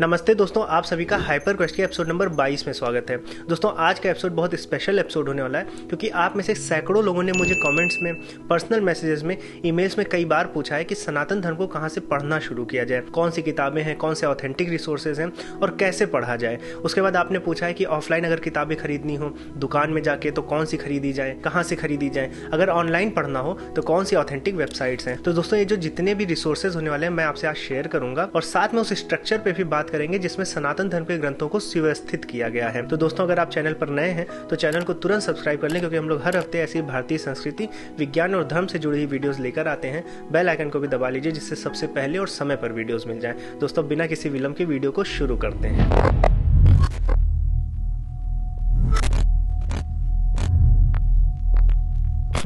नमस्ते दोस्तों, आप सभी का हाइपर क्वेस्ट के एपिसोड नंबर 22 में स्वागत है। दोस्तों आज का एपिसोड बहुत स्पेशल एपिसोड होने वाला है क्योंकि आप में से सैकड़ों लोगों ने मुझे कमेंट्स में, पर्सनल मैसेजेस में, ईमेल्स में कई बार पूछा है कि सनातन धर्म को कहाँ से पढ़ना शुरू किया जाए, कौन सी किताबें हैं, कौन से ऑथेंटिक रिसोर्सेज हैं और कैसे पढ़ा जाए। उसके बाद आपने पूछा है कि ऑफलाइन अगर किताबें खरीदनी हो दुकान में जाके तो कौन सी खरीदी जाए, कहाँ से खरीदी जाए, अगर ऑनलाइन पढ़ना हो तो कौन सी ऑथेंटिक वेबसाइट्स हैं। तो दोस्तों ये जो जितने भी रिसोर्सेज होने वाले हैं मैं आपसे आज शेयर करूंगा और साथ में उस स्ट्रक्चर पे भी बात करेंगे जिसमें सनातन धर्म के ग्रंथों को सुव्यवस्थित किया गया है। तो दोस्तों अगर आप चैनल पर नए हैं तो चैनल को तुरंत सब्सक्राइब कर लें क्योंकि हम लोग हर हफ्ते ऐसी भारतीय संस्कृति, विज्ञान और धर्म से जुड़ी हुई वीडियोस लेकर आते हैं। बेल आइकन को भी दबा लीजिए जिससे सबसे पहले और समय पर वीडियोस मिल जाए। दोस्तों बिना किसी विलंब के वीडियो को शुरू करते हैं।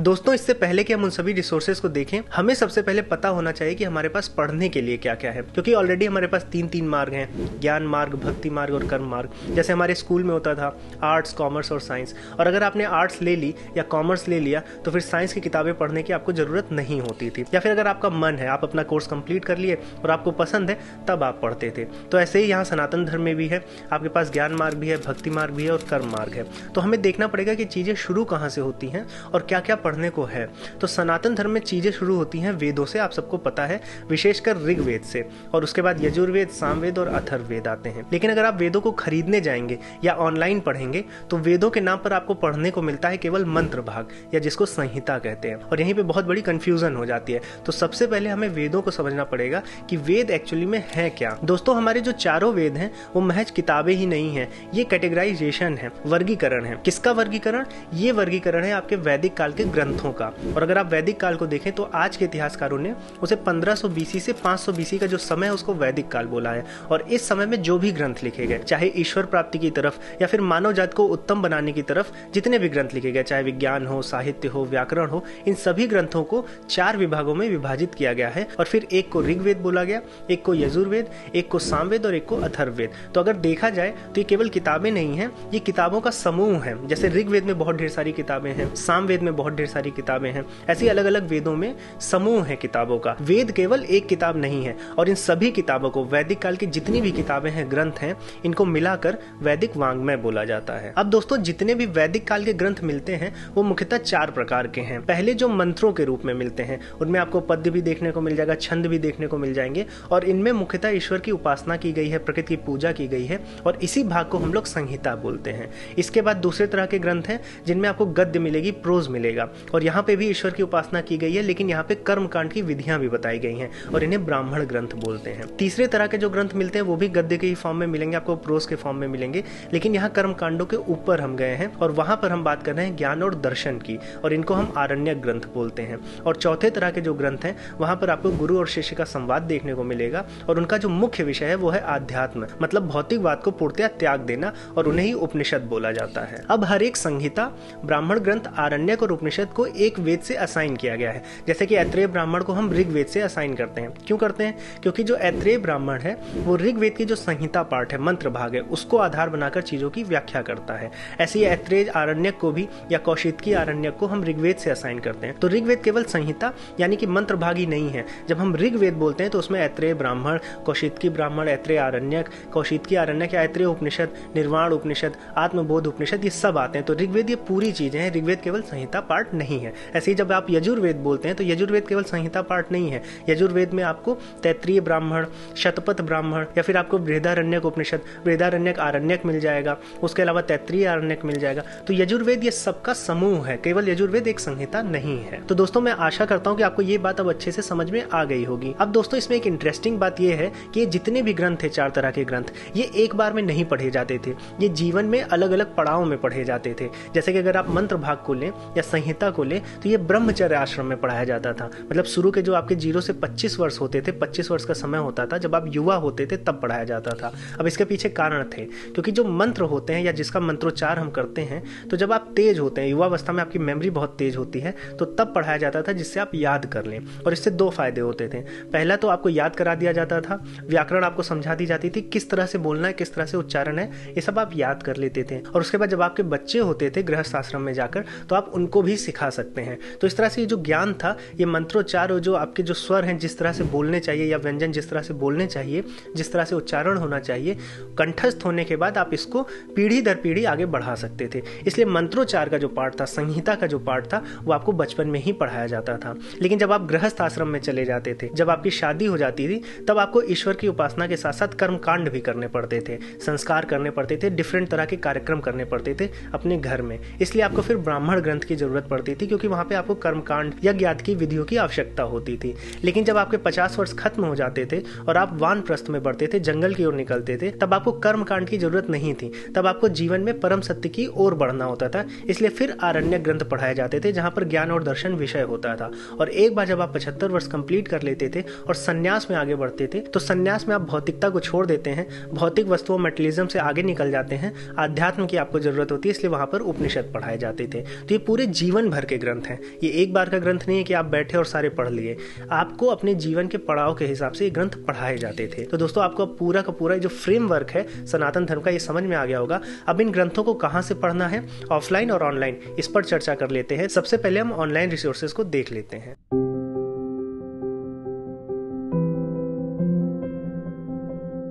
दोस्तों इससे पहले कि हम उन सभी रिसोर्सेज को देखें, हमें सबसे पहले पता होना चाहिए कि हमारे पास पढ़ने के लिए क्या क्या है, क्योंकि ऑलरेडी हमारे पास तीन मार्ग हैं, ज्ञान मार्ग, भक्ति मार्ग और कर्म मार्ग। जैसे हमारे स्कूल में होता था आर्ट्स, कॉमर्स और साइंस, और अगर आपने आर्ट्स ले ली या कॉमर्स ले लिया तो फिर साइंस की किताबें पढ़ने की आपको जरूरत नहीं होती थी, या फिर अगर आपका मन है, आप अपना कोर्स कंप्लीट कर लिए और आपको पसंद है तब आप पढ़ते थे। तो ऐसे ही यहाँ सनातन धर्म में भी है, आपके पास ज्ञान मार्ग भी है, भक्ति मार्ग भी है और कर्म मार्ग है। तो हमें देखना पड़ेगा कि चीजें शुरू कहाँ से होती हैं और क्या क्या पढ़ने को है। तो सनातन धर्म में चीजें शुरू होती हैं वेदों से, आप सबको पता है, विशेषकर ऋग्वेद से, और उसके बाद यजुर्वेद, सामवेद और अथर्ववेद आते हैं। लेकिन अगर आप वेदों को खरीदने जाएंगे या ऑनलाइन पढ़ेंगे तो वेदों के नाम पर आपको पढ़ने को मिलता है केवल मंत्र भाग, या जिसको संहिता कहते हैं, और यहीं पे बहुत बड़ी कंफ्यूजन हो जाती है। तो सबसे पहले हमें वेदों को समझना पड़ेगा कि वेद एक्चुअली में है क्या। दोस्तों हमारे जो चारों वेद हैं वो महज किताबें ही नहीं है, ये कैटेगराइजेशन है, वर्गीकरण है। किसका वर्गीकरण? ये वर्गीकरण है आपके वैदिक काल के ग्रंथों का। और अगर आप वैदिक काल को देखें तो आज के इतिहासकारों ने उसे 1500 बीसी से 500 बीसी का जो समय है उसको वैदिक काल बोला है। और इस समय में जो भी ग्रंथ लिखे गए, चाहे ईश्वर प्राप्ति की तरफ या फिर मानव जात को उत्तम बनाने की तरफ जितने भी ग्रंथ लिखे गए, चाहे विज्ञान हो, साहित्य हो, व्याकरण हो, इन सभी ग्रंथों को 4 विभागों में विभाजित किया गया है। और फिर एक को ऋग्वेद बोला गया, एक को यजुर्वेद, एक को सामवेद और एक को अथर्ववेद। तो अगर देखा जाए तो ये केवल किताबें नहीं है, ये किताबों का समूह है। जैसे ऋग्वेद में बहुत ढेर सारी किताबें हैं, सामवेद में बहुत ढेर सारी किताबें हैं, ऐसी अलग अलग वेदों में समूह है किताबों का। वेद केवल एक किताब नहीं है, और इन सभी किताबों को, वैदिक काल की जितनी भी किताबें हैं, ग्रंथ हैं, इनको मिलाकर वैदिक वाङ्मय बोला जाता है। अब दोस्तों जितने भी वैदिक काल के ग्रंथ मिलते हैं वो मुख्यतः 4 प्रकार के हैं। पहले जो मंत्रों के रूप में मिलते हैं उनमें आपको पद्य भी देखने को मिल जाएगा, छंद भी देखने को मिल जाएंगे, और इनमें मुख्यतः ईश्वर की उपासना की गई है, प्रकृति की पूजा की गई है, और इसी भाग को हम लोग संहिता बोलते हैं। इसके बाद दूसरे तरह के ग्रंथ हैं जिनमें आपको गद्य मिलेगी, प्रोज मिलेगा, और यहाँ पे भी ईश्वर की उपासना की गई है, लेकिन यहाँ पे कर्म कांड की विधियां भी बताई गई हैं और इन्हें ब्राह्मण ग्रंथ बोलते हैं। तीसरे तरह के जो ग्रंथ मिलते हैं वो भी गद्य के ही फॉर्म में मिलेंगे, आपको प्रोज के फॉर्म में मिलेंगे, लेकिन यहाँ कर्म कांडों के ऊपर हम गए हैं और वहां पर हम बात कर रहे हैं ज्ञान और दर्शन की, और इनको हम आरण्यक ग्रंथ बोलते हैं। और चौथे तरह के जो ग्रंथ हैं वहां पर आपको गुरु और शिष्य का संवाद देखने को मिलेगा, और उनका जो मुख्य विषय है वो है आध्यात्म, मतलब भौतिकवाद को पूर्णतया त्याग देना, और उन्हें ही उपनिषद बोला जाता है। अब हर एक संहिता, ब्राह्मण ग्रंथ, आरण्यक और उपनिषद को एक वेद से असाइन किया गया है। जैसे कि ऐत्रेय ब्राह्मण को हम ऋग्वेद से असाइन करते हैं। क्यों करते हैं? क्योंकि जो ऐत्रेय ब्राह्मण है वो ऋग्वेद की जो संहिता पार्ट है, मंत्र भाग है, उसको आधार बनाकर चीजों की व्याख्या करता है। ऐसे ही ऐत्रेय आरण्यक को भी, या कौशितकी आरण्यक को हम ऋग्वेद से असाइन करते हैं। तो ऋग्वेद केवल संहिता यानी कि मंत्र भाग ही नहीं है। जब हम ऋग्वेद बोलते हैं तो उसमें ऐत्रेय ब्राह्मण, कौशितकी ब्राह्मण, ऐत्रेय आरण्यक, कौशितकी आरण्यक या ऐत्रेय उपनिषद, निर्वाण उपनिषद, आत्मबोध उपनिषद, ये सब आते हैं। तो ऋग्वेद ये पूरी चीजें हैं, ऋग्वेद केवल संहिता पार्ट नहीं है। ऐसे ही जब आप यजुर्वेद बोलते हैं तो यजुर्वेद केवल संहिता पार्ट नहीं है। यजुर्वेद में आपको तैत्रीय ब्राह्मण, शतपथ ब्राह्मण, या फिर आपको बृहदारण्यक उपनिषद, बृहदारण्यक आरण्यक मिल जाएगा, उसके अलावा तैत्रीय आरण्यक मिल जाएगा। तो यजुर्वेद ये सबका समूह है, केवल यजुर्वेद एक संहिता नहीं है। तो दोस्तों मैं आशा करता हूँ कि आपको ये बात अब अच्छे से समझ में आ गई होगी। अब दोस्तों इसमें एक इंटरेस्टिंग बात ये है कि जितने भी ग्रंथ थे, 4 तरह के ग्रंथ, ये एक बार में नहीं पढ़े जाते थे, ये जीवन में अलग अलग पड़ाव में पढ़े जाते थे। जैसे कि अगर आप मंत्र भाग को लें या संहिता को लें तो ये ब्रह्मचर्य आश्रम में पढ़ाया जाता था। मतलब शुरू के जो आपके 0 से 25 वर्ष होते थे, 25 वर्ष का समय होता था, जब आप युवा होते थे तब पढ़ाया जाता था। अब इसके पीछे कारण थे, क्योंकि जो मंत्र होते हैं या जिसका मंत्रोच्चार हम करते हैं, तो जब आप तेज होते हैं, युवावस्था में आपकी मेमोरी बहुत तेज होती है, तो तब पढ़ाया जाता था जिससे आप याद कर लें। और इससे 2 फायदे होते थे। पहला तो आपको याद करा दिया जाता था, व्याकरण आपको समझा दी जाती थी, किस तरह से बोलना है, किस तरह से उच्चारण है, ये सब आप याद कर लेते थे। और उसके बाद जब आपके बच्चे होते थे गृहस्थ आश्रम में जाकर, तो आप उनको भी सिखा सकते हैं। तो इस तरह से ये जो ज्ञान था, ये मंत्रोच्चार और जो आपके जो स्वर हैं जिस तरह से बोलने चाहिए या व्यंजन जिस तरह से बोलने चाहिए, जिस तरह से उच्चारण होना चाहिए, कंठस्थ होने के बाद आप इसको पीढ़ी दर पीढ़ी आगे बढ़ा सकते थे। इसलिए मंत्रोच्चार का जो पार्ट था, संहिता का जो पार्ट था, वो आपको बचपन में ही पढ़ाया जाता था। लेकिन जब आप गृहस्थ आश्रम में चले जाते थे, जब आपकी शादी हो जाती थी, तब आपको ईश्वर की उपासना के साथ साथ कर्म कांड भी करने पड़ते थे, संस्कार करने पड़ते थे, डिफरेंट तरह के कार्यक्रम करने पड़ते थे अपने घर में। इसलिए आपको फिर ब्राह्मण ग्रंथ की जरूरत पड़ती थी, क्योंकि वहां पे आपको कर्मकांड यज्ञ आदि की विधियों की आवश्यकता होती थी। लेकिन जब आपके 50 वर्ष खत्म हो जाते थे और आप वानप्रस्थ में बढ़ते थे, जंगल की ओर निकलते थे, तब आपको कर्मकांड की जरूरत नहीं थी। तब आपको जीवन में परम सत्य की ओर बढ़ना होता था। इसलिए फिर आरण्य ग्रंथ पढ़ाए जाते थे, जहां पर ज्ञान और दर्शन विषय होता था। और एक बार जब आप 75 वर्ष कंप्लीट कर लेते थे और संन्यास में आगे बढ़ते थे, तो संन्यास में आप भौतिकता को छोड़ देते हैं, भौतिक वस्तुओं मेटेरियलिज्म से आगे निकल जाते हैं, आध्यात्म की आपको जरूरत होती है। इसलिए वहां पर उपनिषद पढ़ाए जाते थे। तो ये पूरे जीवन भर के ग्रंथ हैं। ये एक बार का ग्रंथ नहीं है कि आप बैठे और सारे पढ़ लिए। आपको अपने जीवन के पड़ाव के हिसाब से ये ग्रंथ पढ़ाए जाते थे। तो दोस्तों, आपको पूरा का पूरा जो फ्रेमवर्क है सनातन धर्म का, ये समझ में आ गया होगा। अब इन ग्रंथों को कहां से पढ़ना है, ऑफलाइन और ऑनलाइन, इस पर चर्चा कर लेते हैं। सबसे पहले हम ऑनलाइन रिसोर्सेज को देख लेते हैं।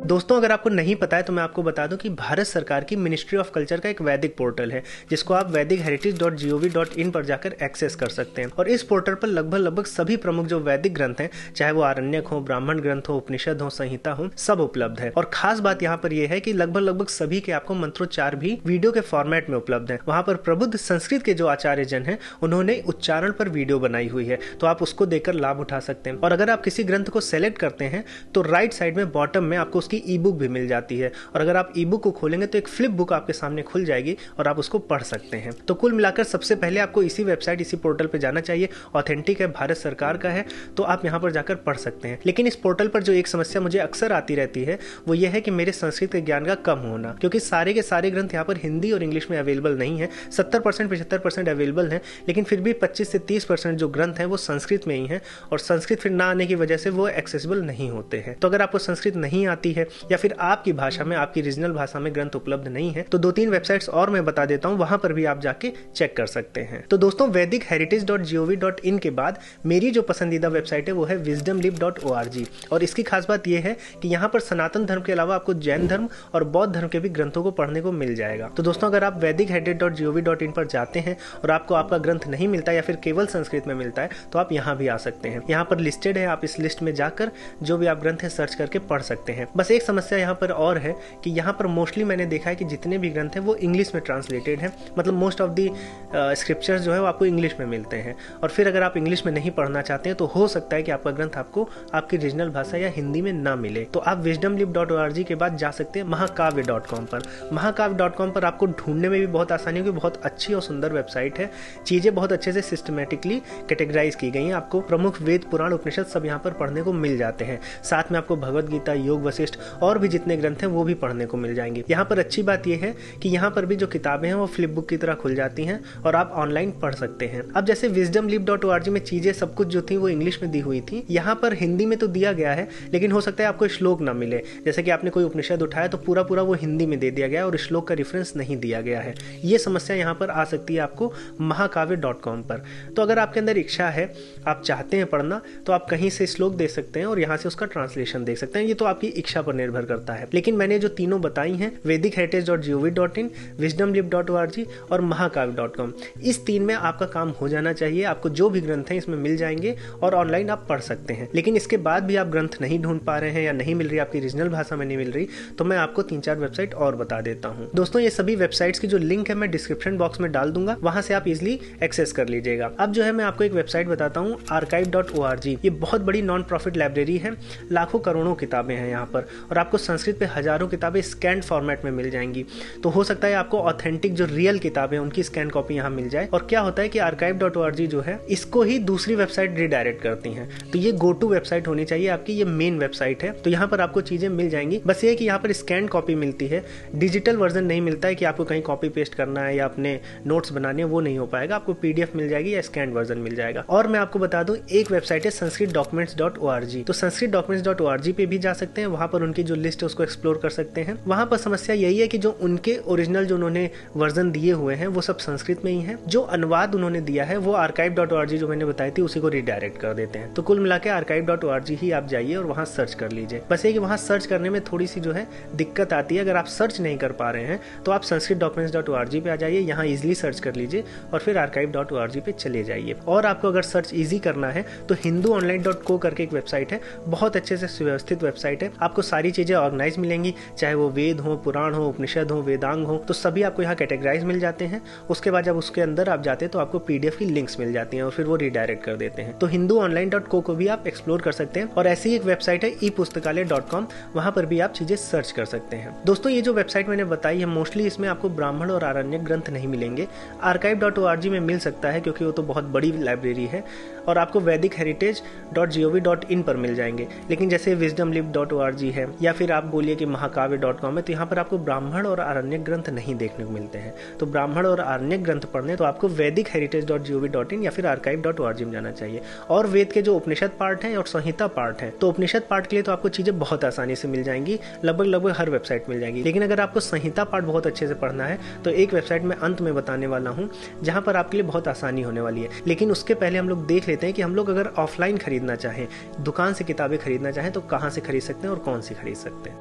दोस्तों, अगर आपको नहीं पता है तो मैं आपको बता दूं कि भारत सरकार की मिनिस्ट्री ऑफ कल्चर का एक वैदिक पोर्टल है, जिसको आप vedicheritage.gov.in पर जाकर एक्सेस कर सकते हैं। और इस पोर्टल पर लगभग सभी प्रमुख जो वैदिक ग्रंथ हैं, चाहे वो आरण्यक हो, ब्राह्मण ग्रंथ हो, उपनिषद हो, संहिता हो, सब उपलब्ध है। और खास बात यहाँ पर यह है कि लगभग सभी के आपको मंत्रोच्चार भी वीडियो के फॉर्मेट में उपलब्ध है। वहां पर प्रबुद्ध संस्कृत के जो आचार्य जन है, उन्होंने उच्चारण पर वीडियो बनाई हुई है, तो आप उसको देखकर लाभ उठा सकते हैं। और अगर आप किसी ग्रंथ को सेलेक्ट करते हैं तो राइट साइड में बॉटम में आपको उसकी ई बुक भी मिल जाती है। और अगर आप ई बुक को खोलेंगे तो एक फ्लिप बुक आपके सामने खुल जाएगी और आप उसको पढ़ सकते हैं। तो कुल मिलाकर सबसे पहले आपको इसी वेबसाइट, इसी पोर्टल पे जाना चाहिए। ऑथेंटिक है, भारत सरकार का है, तो आप यहाँ पर जाकर पढ़ सकते हैं। लेकिन इस पोर्टल पर जो एक समस्या मुझे अक्सर आती रहती है, वो ये है कि मेरे संस्कृत के ज्ञान का कम होना, क्योंकि सारे के सारे ग्रंथ यहाँ पर हिंदी और इंग्लिश में अवेलेबल नहीं है। 70% 75% अवेलेबल है, लेकिन फिर भी 25 से 30% जो ग्रंथ हैं वो संस्कृत में ही है, और संस्कृत फिर ना आने की वजह से वो एक्सेसिबल नहीं होते हैं। तो अगर आपको संस्कृत नहीं आती है या फिर आपकी भाषा में, आपकी रीजनल भाषा में ग्रंथ उपलब्ध नहीं है, तो 2-3 वेबसाइट्स और मैं बता देता हूं, वहां पर भी आप जाके चेक कर सकते हैं। तो दोस्तों, vedicheritage.gov.in के बाद मेरी जो पसंदीदा वेबसाइट है वो है wisdomlib.org। और इसकी खास बात यह है कि यहाँ पर सनातन धर्म के अलावा आपको जैन धर्म और बौद्ध धर्म के भी ग्रंथों को पढ़ने को मिल जाएगा। तो दोस्तों, अगर आप vedicheritage.gov.in पर जाते हैं और आपको आपका ग्रंथ नहीं मिलता या फिर केवल संस्कृत में मिलता है, तो आप यहाँ भी आ सकते हैं। यहाँ पर लिस्टेड है, आप इस लिस्ट में जाकर जो भी आप ग्रंथ है सर्च करके पढ़ सकते हैं। बस एक समस्या यहाँ पर और है कि यहाँ पर मोस्टली मैंने देखा है कि जितने भी ग्रंथ हैं वो इंग्लिश में ट्रांसलेटेड हैं। मतलब मोस्ट ऑफ दी स्क्रिप्चर्स जो है वो आपको इंग्लिश में मिलते हैं। और फिर अगर आप इंग्लिश में नहीं पढ़ना चाहते हैं तो हो सकता है कि आपका ग्रंथ आपको आपकी रीजनल भाषा या हिंदी में ना मिले। तो आप wisdomlib.org के बाद जा सकते हैं महाकाव्य.com पर। महाकाव्य.com पर आपको ढूंढने में भी बहुत आसानी होगी। बहुत अच्छी और सुंदर वेबसाइट है। चीजें बहुत अच्छे से सिस्टमेटिकली कैटेगराइज की गई हैं। आपको प्रमुख वेद, पुराण, उपनिषद सब यहाँ पर पढ़ने को मिल जाते हैं। साथ में आपको भगवद गीता, योग वशिष्ठ और भी जितने ग्रंथ हैं वो भी पढ़ने को मिल जाएंगे। यहाँ पर अच्छी बात यह है कि यहाँ पर भी जो किताबें हैं वो फ्लिप बुक की तरह खुल जाती हैं और आप ऑनलाइन पढ़ सकते हैं। अब जैसे wisdomlib.org में चीजें सब कुछ जो थी वो इंग्लिश में दी हुई थी, यहाँ पर हिंदी में तो दिया गया है, लेकिन हो सकता है आपको श्लोक ना मिले। जैसे कि आपने कोई उपनिषद उठाया तो पूरा वो हिंदी में दे दिया गया और श्लोक का रेफरेंस नहीं दिया गया है। ये समस्या यहाँ पर आ सकती है आपको महाकाव्य.com पर। तो अगर आपके अंदर इच्छा है, आप चाहते हैं पढ़ना, तो आप कहीं से श्लोक दे सकते हैं और यहाँ से उसका ट्रांसलेशन देख सकते हैं। ये तो आपकी इच्छा पर निर्भर करता है। लेकिन मैंने जो तीनों बताई हैं, vedicheritage.gov.in, wisdomlib.org और महाकाव्य.com, इस 3 में आपका काम हो जाना चाहिए। आपको जो भी ग्रंथ हैं इसमें मिल जाएंगे और ऑनलाइन आप पढ़ सकते हैं। लेकिन इसके बाद भी आप ग्रंथ नहीं ढूंढ पा रहे हैं या नहीं मिल रही, आपकी रीजनल भाषा में नहीं मिल रही, तो मैं आपको 3-4 वेबसाइट और बता देता हूँ। दोस्तों, ये सभी वेबसाइट्स की जो लिंक है मैं डिस्क्रिप्शन बॉक्स में डाल दूंगा, वहां से आप इजिली एक्सेस कर लीजिएगा। अब जो है मैं आपको एक वेबसाइट बताता हूँ, archive.org। ये बहुत बड़ी नॉन प्रॉफिट लाइब्रेरी है। लाखों करोड़ों किताबें हैं यहाँ पर, और आपको संस्कृत पे हजारों किताबें स्कैन फॉर्मेट में मिल जाएंगी। तो हो सकता है आपको ऑथेंटिक जो रियल किताबें उनकी स्कैन कॉपी यहाँ मिल जाए। और क्या होता है कि archive.org जो है इसको ही दूसरी वेबसाइट रिडायरेक्ट करती हैं। तो ये गो टू वेबसाइट होनी चाहिए आपकी, ये मेन वेबसाइट है। तो यहाँ पर आपको चीजें मिल जाएंगी। बस ये कि यहाँ पर स्कैन कॉपी मिलती है, डिजिटल वर्जन नहीं मिलता है कि आपको कहीं कॉपी पेस्ट करना है या अपने नोट्स बनाने हैं, वो नहीं हो पाएगा। आपको PDF मिल जाएगी या स्कैन वर्जन मिल जाएगा। और मैं आपको बता दूं, एक वेबसाइट है sanskritdocuments.org। तो sanskritdocuments.org पे भी जा सकते हैं। वहां पर उनकी जो लिस्ट है उसको एक्सप्लोर कर सकते हैं। वहां पर समस्या यही है कि जो उनके ओरिजिनल जो उन्होंने वर्जन दिए हुए हैं वो सब संस्कृत में ही है, जो अनुवाद उन्होंने दिया है वो archive.org जो मैंने बताई थी उसी को रिडायरेक्ट कर देते हैं। तो कुल मिला के archive.org ही आप जाइए और वहां सर्च कर लीजिए। बस ये कि वहां सर्च करने में थोड़ी सी जो है दिक्कत आती है। अगर आप सर्च नहीं कर पा रहे हैं तो आप sanskritdocuments.org पे आ जाइए, यहाँ इजिली सर्च कर लीजिए और फिर archive.org पे चले जाइए। और आपको अगर सर्च इजी करना है तो hinduonline.co करके एक वेबसाइट है, बहुत अच्छे से सुव्यवस्थित वेबसाइट है। आपको सारी चीजें ऑर्गेनाइज मिलेंगी, चाहे वो वेद हो, पुराण हो, उपनिषद हो, वेदांग हो, तो सभी आपको यहाँ कैटेगराइज मिल जाते हैं। उसके बाद जब उसके अंदर आप जाते हैं तो आपको पीडीएफ की लिंक्स मिल जाती हैं और फिर वो रिडायरेक्ट कर देते हैं। तो hinduonline.co को भी आप एक्सप्लोर कर सकते हैं। और ऐसी एक वेबसाइट है epustakalaya.com, वहां पर भी आप चीजें सर्च कर सकते हैं। दोस्तों ये जो वेबसाइट मैंने बताई है मोस्टली इसमें आपको ब्राह्मण और आरण्यक ग्रंथ नहीं मिलेंगे। archive.org में मिल सकता है क्योंकि वो तो बहुत बड़ी लाइब्रेरी है, और आपको vediceheritage.gov.in पर मिल जाएंगे। लेकिन जैसे wisdomlib.org है या फिर आप बोलिए कि महाकाव्य.com है, तो यहाँ पर आपको ब्राह्मण और आरण्यक ग्रंथ नहीं देखने को मिलते हैं। तो ब्राह्मण और आरण्यक ग्रंथ पढ़ने तो आपको vediceheritage.gov.in या फिर archive.org में जाना चाहिए। और वेद के जो उपनिषद पार्ट है और संहिता पार्ट है, तो उपनिषद पार्ट के लिए तो आपको चीजें बहुत आसानी से मिल जाएंगी, लगभग हर वेबसाइट मिल जाएगी। लेकिन अगर आपको संहिता पार्ट बहुत अच्छे से पढ़ना है तो एक वेबसाइट में अंत में बताने वाला हूँ जहां पर आपके लिए बहुत आसानी होने वाली है। लेकिन उसके पहले हम लोग देख लेते हैं कि हम लोग अगर ऑफलाइन खरीदना चाहें, दुकान से किताबें खरीदना चाहें, तो कहां से खरीद सकते हैं और कौन सी खरीद सकते हैं।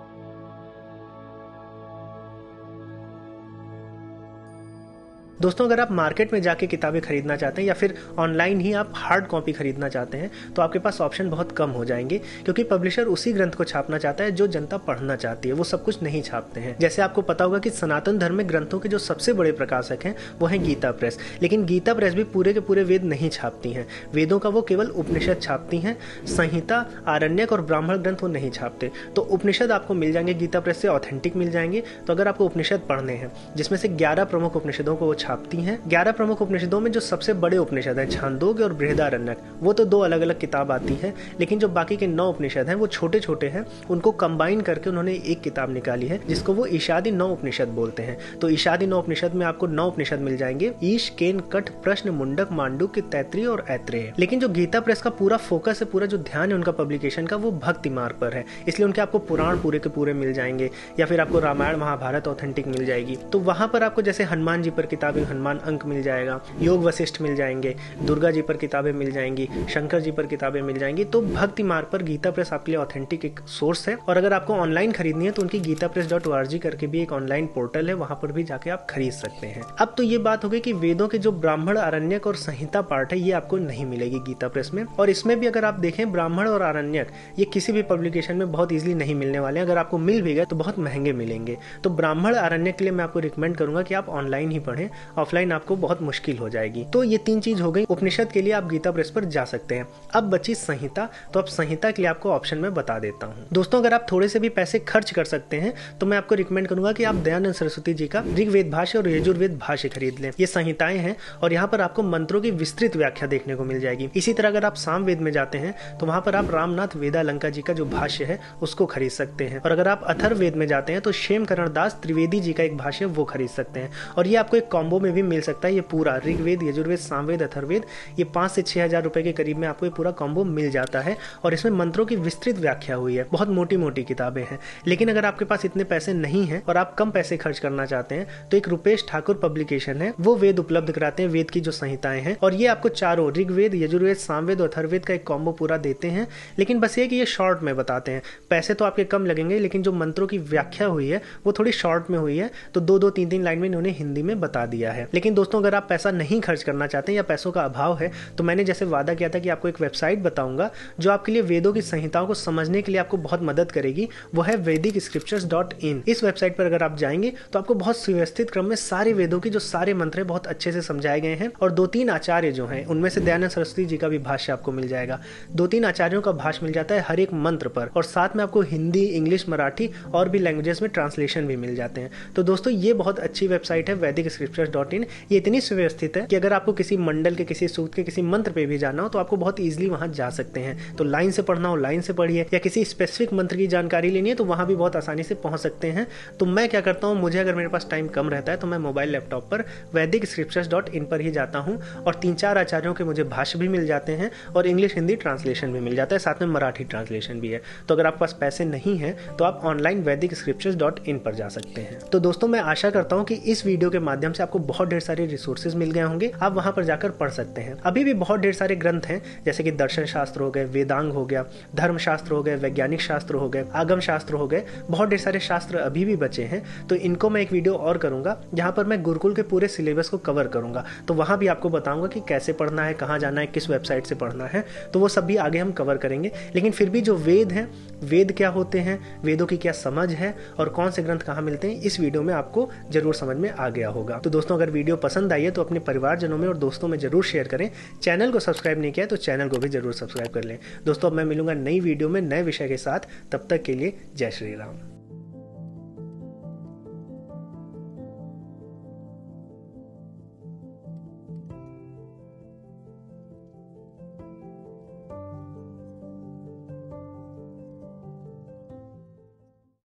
दोस्तों अगर आप मार्केट में जाके किताबें खरीदना चाहते हैं या फिर ऑनलाइन ही आप हार्ड कॉपी खरीदना चाहते हैं तो आपके पास ऑप्शन बहुत कम हो जाएंगे, क्योंकि पब्लिशर उसी ग्रंथ को छापना चाहता है जो जनता पढ़ना चाहती है, वो सब कुछ नहीं छापते हैं। जैसे आपको पता होगा कि सनातन धर्म में ग्रंथों के जो सबसे बड़े प्रकाशक हैं वो है गीता प्रेस, लेकिन गीता प्रेस भी पूरे के पूरे वेद नहीं छापती हैं। वेदों का वो केवल उपनिषद छापती हैं, संहिता, आरण्यक और ब्राह्मण ग्रंथ वो नहीं छापते। तो उपनिषद आपको मिल जाएंगे गीता प्रेस से, ऑथेंटिक मिल जाएंगे। तो अगर आपको उपनिषद पढ़ने हैं जिसमें से 11 प्रमुख उपनिषदों को वो छापती हैं, 11 प्रमुख उपनिषदों में जो सबसे बड़े उपनिषद हैं छांदोग्य और बृहदारण्यक, वो तो 2 अलग अलग किताब आती है, लेकिन जो बाकी के 9 उपनिषद हैं वो छोटे छोटे हैं, उनको कंबाइन करके उन्होंने एक किताब निकाली है जिसको वो ईशादि 9 उपनिषद बोलते हैं। तो ईशादि 9 उपनिषद में आपको 9 उपनिषद मिल जाएंगे, ईश, केन, कठ, प्रश्न, मुंडक, मांडुक्य, तैत्तिरीय और ऐत्रेय। लेकिन जो गीता प्रेस का पूरा फोकस है, पूरा जो ध्यान है उनका पब्लिकेशन का, वो भक्ति मार्ग पर है, इसलिए उनके आपको पुराण पूरे के पूरे मिल जाएंगे, या फिर आपको रामायण महाभारत ऑथेंटिक मिल जाएगी। तो वहां पर आपको जैसे हनुमान जी पर किताबें, हनुमान अंक मिल जाएगा, योग वशिष्ठ मिल जाएंगे, दुर्गा जी पर किताबें मिल जाएंगी, शंकर जी पर किताबें मिल जाएंगी। तो भक्ति मार्ग पर गीता प्रेस आपके लिए ऑथेंटिक एक सोर्स है। और अगर आपको ऑनलाइन खरीदनी है तो उनकी gitapress.org करके भी एक ऑनलाइन पोर्टल है, वहां पर भी जाके आप खरीद सकते हैं। अब तो ये बात हो गई कि वेदों के जो ब्राह्मण, आरण्यक और संहिता पार्ट है ये आपको नहीं मिलेगी गीता प्रेस में। और इसमें भी अगर आप देखें ब्राह्मण और आरण्यक ये किसी भी पब्लिकेशन में बहुत इजीली नहीं मिलने वाले हैं, अगर आपको मिल भी गए तो बहुत महंगे मिलेंगे। तो ब्राह्मण, आरण्यक के लिए मैं आपको रिकमेंड करूंगा कि आप ऑनलाइन ही पढ़ें, ऑफलाइन आपको बहुत मुश्किल हो जाएगी। तो ये 3 चीज हो गई। उपनिषद के लिए आप गीता प्रेस पर जा सकते हैं। अब बची संहिता, तो अब संहिता के लिए आपको ऑप्शन में बता देता हूँ। दोस्तों अगर आप थोड़े से भी पैसे खर्च कर सकते हैं तो मैं आपको रिकमेंड करूंगा कि आप दयानंद सरस्वती जी का ऋग्वेद भाष्य और यजुर्वेद भाष्य खरीद लें। ये संहिताएं हैं और यहाँ पर आपको मंत्रों की विस्तृत व्याख्या देखने को मिल जाएगी। इसी तरह अगर आप सामवेद में जाते हैं तो वहां पर आप रामनाथ वेदालंका जी का जो भाष्य है उसको खरीद सकते हैं। और अगर आप अथर्ववेद में जाते हैं तो क्षेमकरण दास त्रिवेदी जी का एक भाष्य वो खरीद सकते हैं। और ये आपको एक कॉम्बो में भी मिल सकता है, ये पूरा ऋग्वेद, यजुर्वेद, सामवेद, अथर्ववेद, ये 5 से 6 हजार रुपए के करीब में आपको ये पूरा कॉम्बो मिल जाता है। और इसमें मंत्रों की विस्तृत व्याख्या हुई है, बहुत मोटी मोटी किताबें हैं। लेकिन अगर आपके पास इतने पैसे नहीं हैं और आप कम पैसे खर्च करना चाहते हैं तो एक रुपेश ठाकुर पब्लिकेशन है, वो वेद उपलब्ध कराते हैं, वेद की जो संहिताएं हैं, और ये आपको चारों ऋग्वेद, यजुर्वेद, सामवेद और अथर्ववेद का एक कॉम्बो पूरा देते हैं। लेकिन बस ये कि ये शॉर्ट में बताते हैं, पैसे तो आपके कम लगेंगे लेकिन जो मंत्रों की व्याख्या हुई है वो थोड़ी शॉर्ट में हुई है, तो 2-2, 3-3 लाइन में इन्होंने हिंदी में बता दिया है। लेकिन दोस्तों अगर आप पैसा नहीं खर्च करना चाहते हैं या पैसों का अभाव है तो मैंने जैसे वादा किया था कि आपको एक वेबसाइट बताऊंगा जो आपके लिए वेदों की संहिताओं को समझने के लिए आपको बहुत मदद करेगी, वो है vedicScriptures.in। इस वेबसाइट पर अगर आप जाएंगे तो आपको बहुत सुव्यवस्थित क्रम में सारे वेदों की जो सारे मंत्र बहुत अच्छे से समझाए गए हैं। और 2-3 आचार्य जो हैं उनमें से दयानंद सरस्वती जी का भी भाष्य आपको मिल जाएगा। 2-3 आचार्यों का भाष्य मिल जाता है हर एक मंत्र पर, और साथ में आपको हिंदी, इंग्लिश, मराठी और भी लैंग्वेजेस में ट्रांसलेशन भी मिल जाते हैं। तो दोस्तों ये बहुत अच्छी वेबसाइट है www.indiscriptures.in ये इतनी सुव्यवस्थित है कि अगर आपको किसी मंडल के, किसी सूक्त के, किसी मंत्र पे भी जाना हो तो आपको बहुत ईजिली वहां जा सकते हैं। तो लाइन से पढ़ना हो लाइन से पढ़िए, या किसी स्पेसिफिक मंत्र की जानकारी लेनी है तो वहां भी बहुत आसानी से पहुंच सकते हैं। तो मैं क्या करता हूं, मुझे अगर मेरे पास टाइम कम रहता है तो मैं मोबाइल लैपटॉप पर वैदिकस्क्रिप्चर्स.in पर ही जाता हूं और 3-4 आचार्यों के मुझे भाष्य भी मिल जाते हैं और इंग्लिश हिंदी ट्रांसलेशन भी मिल जाता है, साथ में मराठी ट्रांसलेशन भी है। तो अगर आपके पास पैसे नहीं है तो आप ऑनलाइन वैदिकस्क्रिप्चर्स.in पर जा सकते हैं। तो दोस्तों मैं आशा करता हूं कि इस वीडियो के माध्यम से आपको बहुत ढेर सारे रिसोर्सेज मिल गए होंगे, आप वहां पर जाकर पढ़ सकते हैं। अभी भी बहुत ढेर सारे ग्रंथ हैं, जैसे कि दर्शन शास्त्र हो गए, वेदांग हो गया, धर्मशास्त्र हो गए, वैज्ञानिक शास्त्र हो गए, आगम शास्त्र हो गए, बहुत ढेर सारे शास्त्र अभी भी बचे हैं। तो इनको मैं एक वीडियो और करूंगा जहां पर मैं गुरुकुल के पूरे सिलेबस को कवर करूंगा। तो वहां भी आपको बताऊंगा कि कैसे पढ़ना है, कहां जाना है, किस वेबसाइट से पढ़ना है। तो वो सब भी आगे हम कवर करेंगे। लेकिन फिर भी जो वेद हैं, वेद क्या होते हैं, वेदों की क्या समझ है और कौन से ग्रंथ कहाँ मिलते हैं, इस वीडियो में आपको जरूर समझ में आ गया होगा। तो दोस्तों अगर वीडियो पसंद आई है तो अपने परिवारजनों में और दोस्तों में जरूर शेयर करें। चैनल को सब्सक्राइब नहीं किया तो चैनल को भी जरूर सब्सक्राइब कर लें। दोस्तों अब मैं मिलूंगा नई वीडियो में नए विषय के साथ, तब तक के लिए जय श्री राम।